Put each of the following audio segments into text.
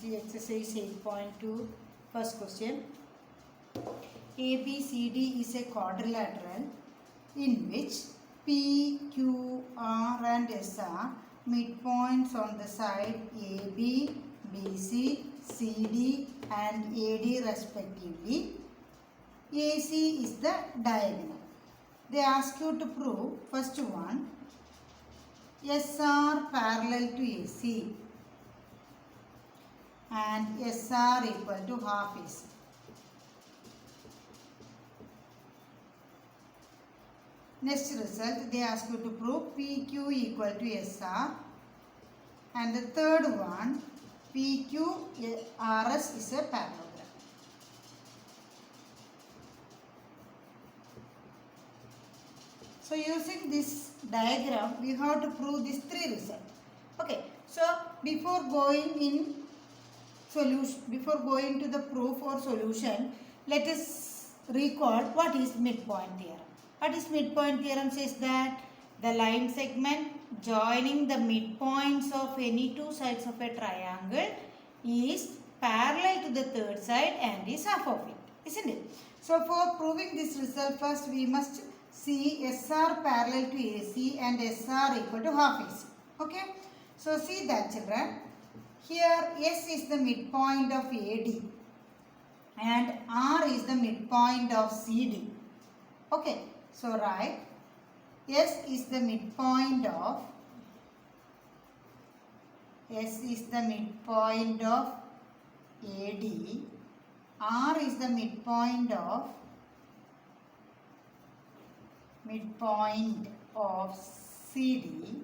see exercise 8.2. First question. ABCD is a quadrilateral in which P, Q, R and S are midpoints on the side AB, BC, CD and AD respectively. AC is the diagonal. They ask you to prove first one, SR parallel to AC and SR equal to half AC. Next result, they ask you to prove PQ equal to SR, and the third one, PQRS is a parallelogram. So using this diagram, we have to prove these three results. Okay. So before going to the proof or solution, let us recall what is midpoint theorem. What is midpoint theorem says that the line segment joining the midpoints of any two sides of a triangle is parallel to the third side and is half of it, isn't it? So for proving this result, first we must see SR parallel to AC and SR equal to half AC. Okay. So see that, children. Here S is the midpoint of AD and R is the midpoint of CD. Okay. So write S is the midpoint of AD, R is the midpoint of CD.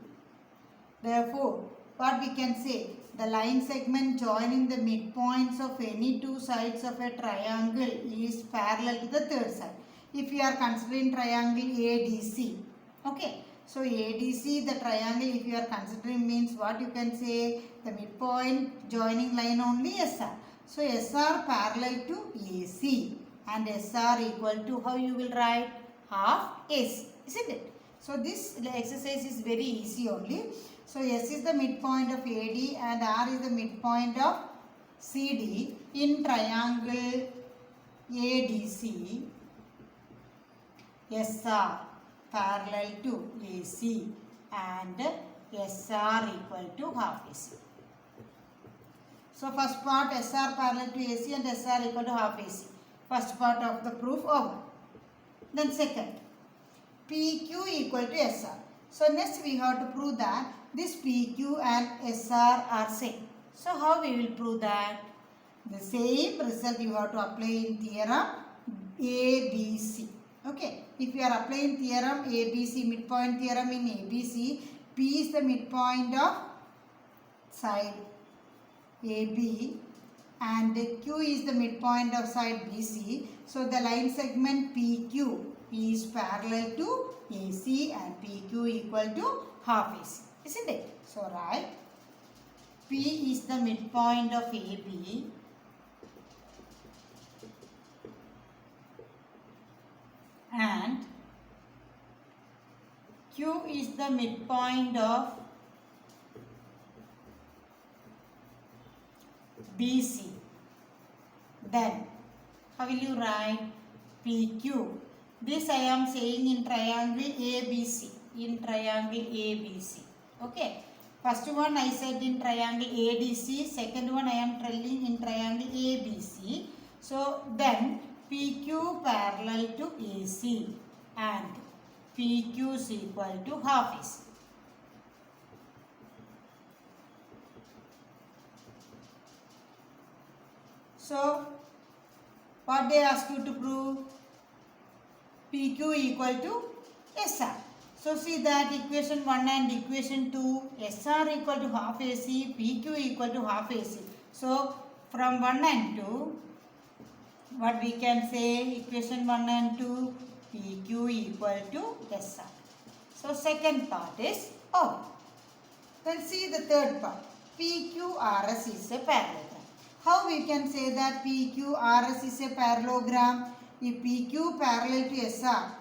Therefore, what we can say, the line segment joining the midpoints of any two sides of a triangle is parallel to the third side. If you are considering triangle ADC, okay. So ADC, the triangle, if you are considering, means what you can say, the midpoint joining line only SR. So SR parallel to AC and SR equal to, how you will write, half AC, isn't it? So this exercise is very easy only. So S is the midpoint of AD and R is the midpoint of CD in triangle ADC. SR parallel to AC and SR equal to half AC. So first part, SR parallel to AC and SR equal to half AC. First part of the proof over. Then second, PQ equal to SR. So next we have to prove that this PQ and SR are same. So how we will prove that? The same result you have to apply in theorem ABC. Okay. If you are applying theorem ABC, midpoint theorem in ABC, P is the midpoint of side AB and Q is the midpoint of side BC. So the line segment PQ is parallel to AC and PQ equal to half AC, isn't it? So write P is the midpoint of AB and Q is the midpoint of BC. Then how will you write PQ? This I am saying in triangle ABC. Okay. First one I said in triangle ADC. Second one I am telling in triangle ABC. So then PQ parallel to AC and PQ is equal to half AC. So what they ask you to prove? PQ equal to SR. So see that equation 1 and equation 2, SR equal to half AC, PQ equal to half AC. So from 1 and 2, what we can say, equation 1 and 2, PQ equal to SR. So second part is over. Then see the third part, PQRS is a parallelogram. How we can say that PQRS is a parallelogram? If PQ parallel to SR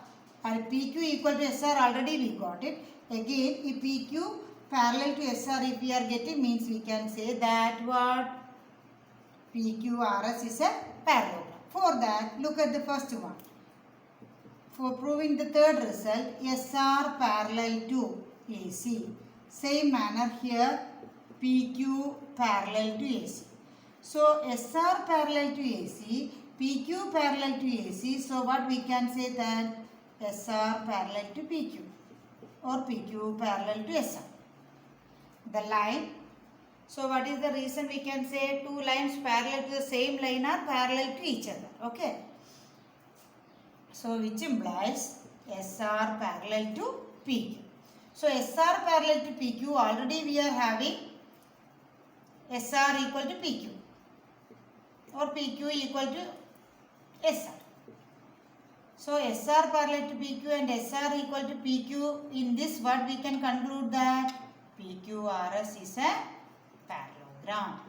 and PQ equal to SR, already we got it. Again, if PQ parallel to SR, if we are getting, means we can say that what? PQRS is a parallelogram. For that, look at the first one. For proving the third result, SR parallel to AC. Same manner here, PQ parallel to AC. So, SR parallel to AC, PQ parallel to AC. So, what we can say that SR parallel to PQ or PQ parallel to SR. The line. So, what is the reason we can say two lines parallel to the same line are parallel to each other. Okay. So, which implies SR parallel to PQ. So, SR parallel to PQ, already we are having SR equal to PQ or PQ equal to SR. So, SR parallel to PQ and SR equal to PQ, in this what we can conclude that PQRS is a parallelogram.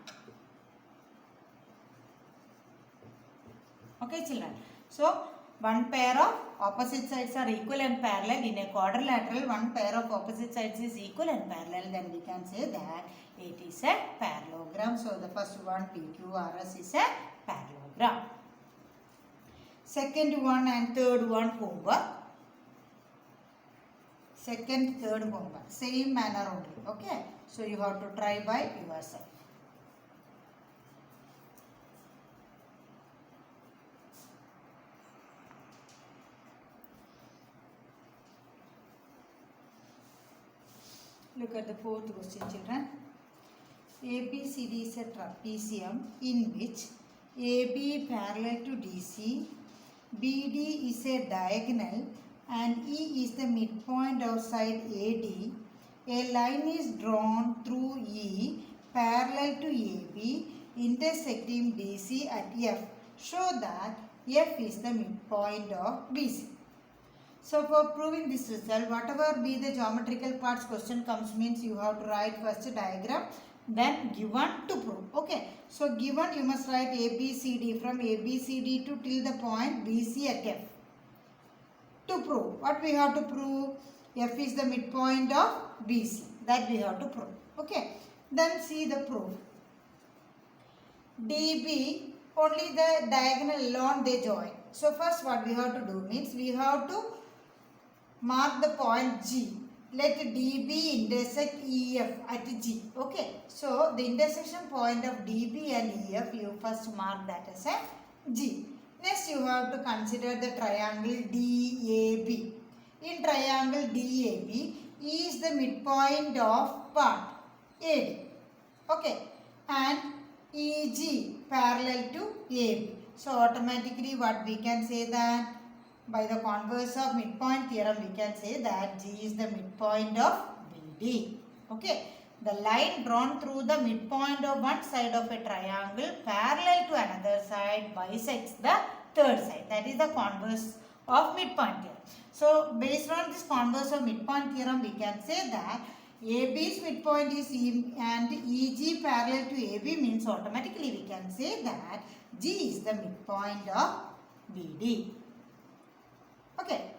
Okay children. So, one pair of opposite sides are equal and parallel. In a quadrilateral, one pair of opposite sides is equal and parallel. Then we can say that it is a parallelogram. So, the first one PQRS is a parallelogram. Second one and third one homework. Second, third homework. Same manner only. Okay. So, you have to try by yourself. Look at the fourth question, children. ABCD is a trapezium in which AB parallel to DC, BD is a diagonal and E is the midpoint of side AD. A line is drawn through E parallel to AB intersecting BC at F. Show that F is the midpoint of BC. So, for proving this result, whatever be the geometrical parts question comes means you have to write first a diagram, then given to prove. Okay. So, given you must write ABCD from ABCD to till the point BC at F. To prove, what we have to prove? F is the midpoint of BC. That we have to prove. Okay. Then see the proof. DB, only the diagonal alone they join. So, first what we have to do means we have to mark the point G. Let DB intersect EF at G. Okay. So, the intersection point of DB and EF, you first mark that as a G. Next, you have to consider the triangle DAB. In triangle DAB, E is the midpoint of part AD. Okay. And EG parallel to AB. So, automatically what we can say that by the converse of midpoint theorem, we can say that G is the midpoint of BD. Okay. The line drawn through the midpoint of one side of a triangle parallel to another side bisects the third side. That is the converse of midpoint theorem. So, based on this converse of midpoint theorem, we can say that AB's midpoint is E and EG parallel to AB means automatically we can say that G is the midpoint of BD. Okay.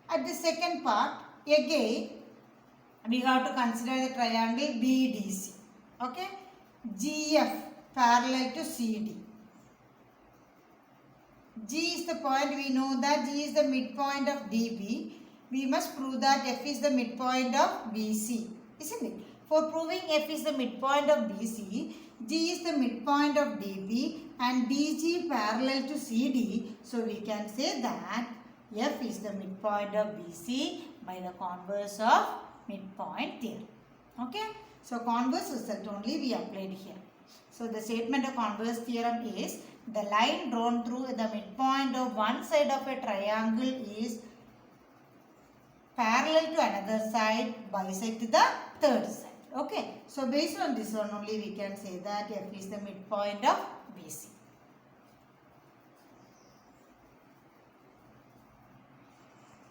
At the second part, again, we have to consider the triangle BDC. Okay. GF parallel to CD. G is the point, we know that G is the midpoint of DB. We must prove that F is the midpoint of BC. Isn't it? For proving F is the midpoint of BC, G is the midpoint of DB and DG parallel to CD. So, we can say that F is the midpoint of BC by the converse of midpoint theorem. Okay. So, converse result only we applied here. So, the statement of converse theorem is the line drawn through the midpoint of one side of a triangle is parallel to another side bisect the third side. Okay. So, based on this one only we can say that F is the midpoint of BC.